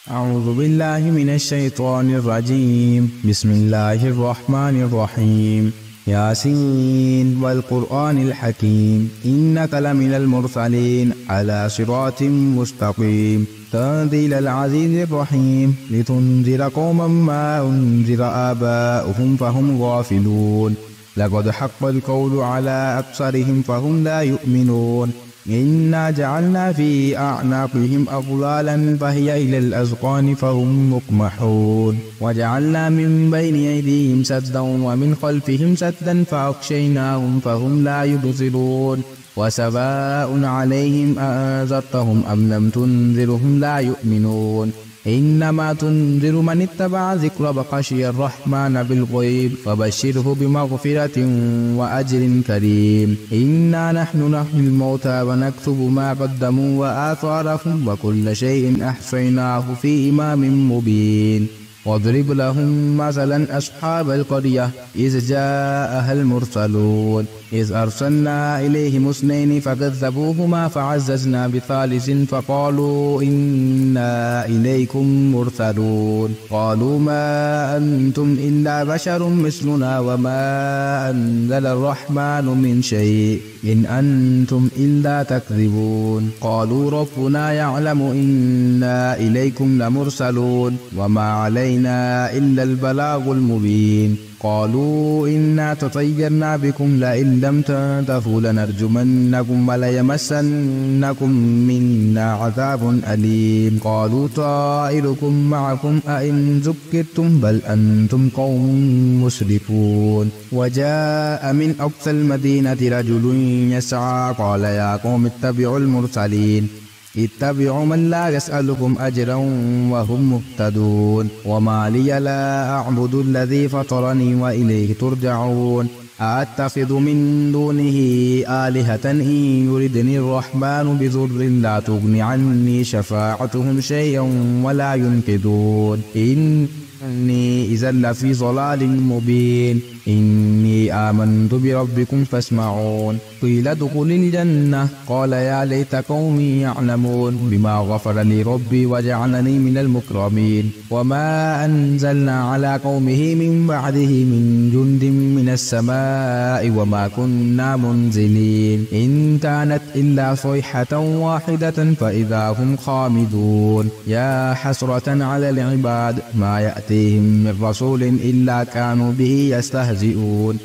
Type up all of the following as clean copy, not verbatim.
أعوذ بالله من الشيطان الرجيم. بسم الله الرحمن الرحيم. ياسين والقرآن الحكيم إنك لمن المرسلين على صراط مستقيم تنزيل العزيز الرحيم لتنذر قوما ما أنذر آباؤهم فهم غافلون لقد حق القول على أكثرهم فهم لا يؤمنون إنا جعلنا في أعناقهم أغلالا فهي إلى الأذقان فهم مقمحون وجعلنا من بين أيديهم سدا ومن خلفهم سدا فأغشيناهم فهم لا يبصرون وسواء عليهم أأنذرتهم أم لم تنذرهم لا يؤمنون إنما تنذر من اتبع ذكر وخشي الرحمن بالغيب فبشره بمغفرة وأجر كريم. إنا نحن نحيي الموتى ونكتب ما قدموا وآثارهم وكل شيء أحصيناه في إمام مبين. واضرب لهم مثلا أصحاب القرية إذ جاءها المرسلون إذ أرسلنا إليهم اثنين فكذبوهما فعززنا بثالث فقالوا إنا إليكم مرسلون قالوا ما أنتم إلا بشر مثلنا وما أنزل الرحمن من شيء إن أنتم إلا تكذبون قالوا ربنا يعلم إنا إليكم لمرسلون وما علينا إلا البلاغ المبين قالوا إنا تطيرنا بكم لئن لم تنتهوا لنرجمنكم وليمسنكم منا عذاب أليم قالوا طائركم معكم أئن ذكرتم بل أنتم قوم مسرفون وجاء من أقصى المدينة رجل يسعى قال يا قوم اتبعوا المرسلين اتبعوا من لا يسألكم أجرا وهم مهتدون وما لي لا أعبد الذي فطرني وإليه ترجعون أأتخذ من دونه آلهة إن يردني الرحمن بضر لا تغن عني شفاعتهم شيئا ولا ينقذون إني إذا لفي ضلال مبين إني آمنت بربكم فاسمعون قيل ادخل الجنة قال يا ليت قومي يعلمون بما غفر لي ربي وجعلني من المكرمين وما أنزلنا على قومه من بعده من جند من السماء وما كنا منزلين إن كانت إلا صيحة واحدة فإذا هم خامدون يا حسرة على العباد ما يأتيهم من رسول إلا كانوا به يستهزئون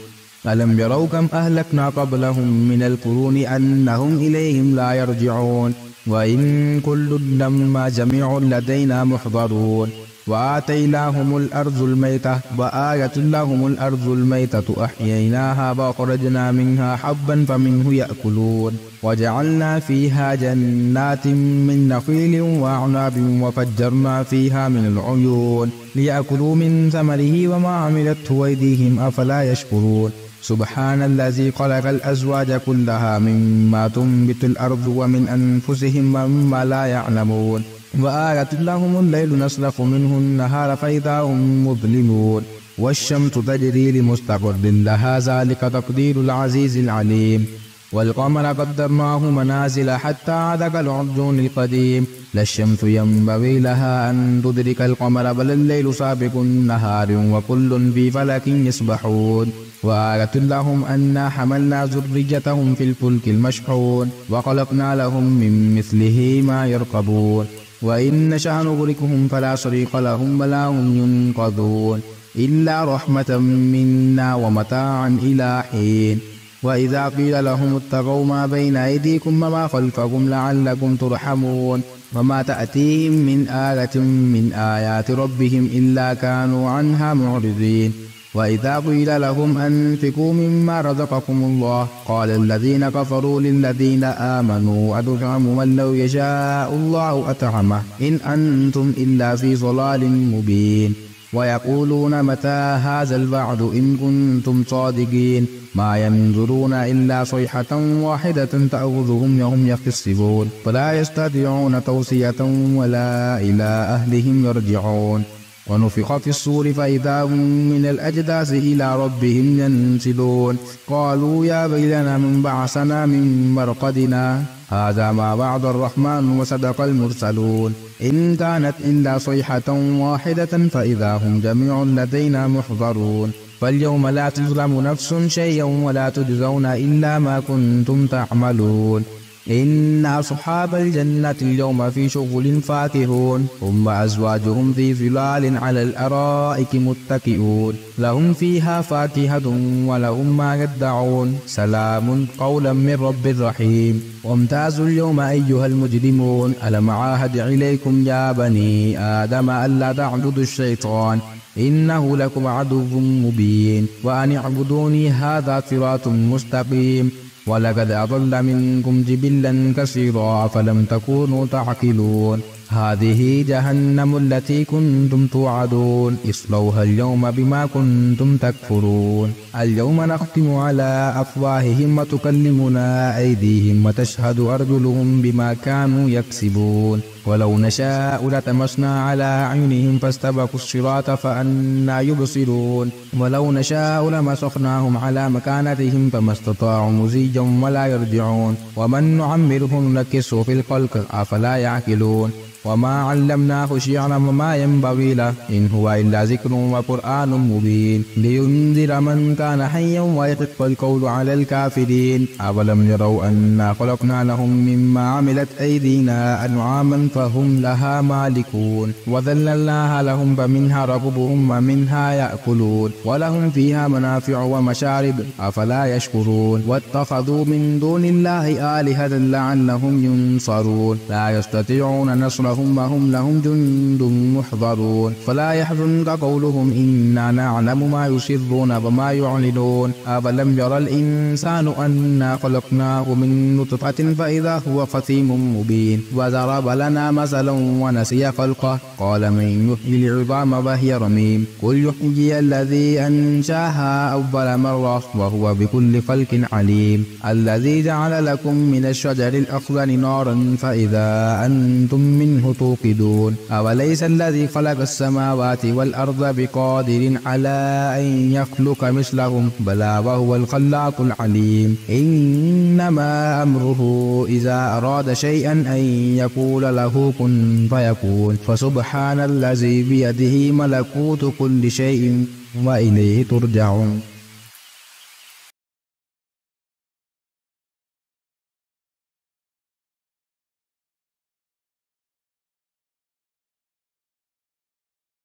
ألم يروا كم أهلكنا قبلهم من القرون أنهم إليهم لا يرجعون وإن كل لما جميع لدينا محضرون وآتيناهم الأرض الميتة وآية لهم الأرض الميتة أحييناها وأخرجنا منها حبا فمنه يأكلون وجعلنا فيها جنات من نخيل وأعناب وفجرنا فيها من العيون ليأكلوا من ثمره وما عملته أيديهم أفلا يشكرون سبحان الذي خلق الأزواج كلها مما تنبت الأرض ومن أنفسهم ومما لا يعلمون وآية لهم الليل نسلخ منه النهار فإذا هم مظلمون والشمس تجري لمستقر لها ذلك تقدير العزيز العليم والقمر قدرناه منازل حتى عاد كالعرجون القديم لا الشمس ينبغي لها أن تدرك القمر بل الليل سابق النهار وكل في فلك يسبحون وآية لهم أنا حملنا ذريتهم في الفلك المشحون وخلقنا لهم من مثله ما يركبون وإن نشأ نغرقهم فلا صريخ لهم ولا هم ينقذون إلا رحمة منا ومتاعا إلى حين وإذا قيل لهم اتقوا ما بين أيديكم وما خلفكم لعلكم ترحمون وما تأتيهم من آية من آيات ربهم إلا كانوا عنها معرضين وإذا قيل لهم أنفقوا مما رزقكم الله قال الذين كفروا للذين آمنوا أتطعم من لو يشاء الله أطعمه إن أنتم إلا في ضلال مبين ويقولون متى هذا الوعد إن كنتم صادقين ما ينظرون إلا صيحة واحدة تأخذهم وهم يخصفون فلا يستطيعون توصية ولا إلى أهلهم يرجعون ونفخ في الصور فإذا هم من الأجداث إلى ربهم ينسلون قالوا يا ويلنا من بعثنا من مرقدنا هذا ما وعد الرحمن وصدق المرسلون إن كانت إلا صيحة واحدة فإذا هم جميع لدينا محضرون فاليوم لا تظلم نفس شيئا ولا تجزون إلا ما كنتم تعملون إن أصحاب الجنة اليوم في شغل فاكهون هم وأزواجهم في ظلال على الأرائك متكئون لهم فيها فاكهة ولهم ما يدعون سلام قولا من رب رحيم وامتازوا اليوم أيها المجرمون ألم عاهد إليكم يا بني آدم ألا تعبدوا الشيطان إنه لكم عدو مبين وأن اعبدوني هذا صراط مستقيم ولقد أضل منكم جبلا كثيرا فلم تكونوا تعقلون هذه جهنم التي كنتم توعدون اصلوها اليوم بما كنتم تكفرون اليوم نختم على أفواههم وتكلمنا أيديهم وتشهد أرجلهم بما كانوا يكسبون ولو نشاء لطمسنا على أعينهم فاستبقوا الصراط فأنى يبصرون ولو نشاء لمسخناهم على مكانتهم فما استطاعوا مزيا ولا يرجعون ومن نعمره ننكسه في الخلق أفلا يعقلون وما علمناه شعرا وما ينبغي له إن هو إلا ذكر وقرآن مبين لينذر من كان حيا ويحق القول على الكافرين أولم يروا أنا خلقنا لهم مما عملت أيدينا أنعاما فهم لها مالكون وذللناها لهم فمنها ركوبهم ومنها يأكلون ولهم فيها منافع ومشارب أفلا يشكرون واتخذوا من دون الله آلهة لعلهم ينصرون لا يستطيعون نصرهم وهم لهم جند محضرون فلا يحزنك قولهم إنا نعلم ما يسرون وما يعلنون أولم يرى الإنسان أنا خلقناه من نطفة فإذا هو خصيم مبين وضرب لنا مثلا ونسي خلقه قال من يحيي العظام وهي رميم قل يحيي الذي أنشاها أول مرة وهو بكل خلق عليم الذي جعل لكم من الشجر الأخضر نارا فإذا أنتم منه توقدون أوليس الذي خلق السماوات والأرض بقادر على أن يخلق مثلهم بلى وهو الخلاق العليم إنما أمره إذا أراد شيئا أن يقول له كن فيكون فسبحان الذي بيده ملكوت كل شيء وإليه ترجعون.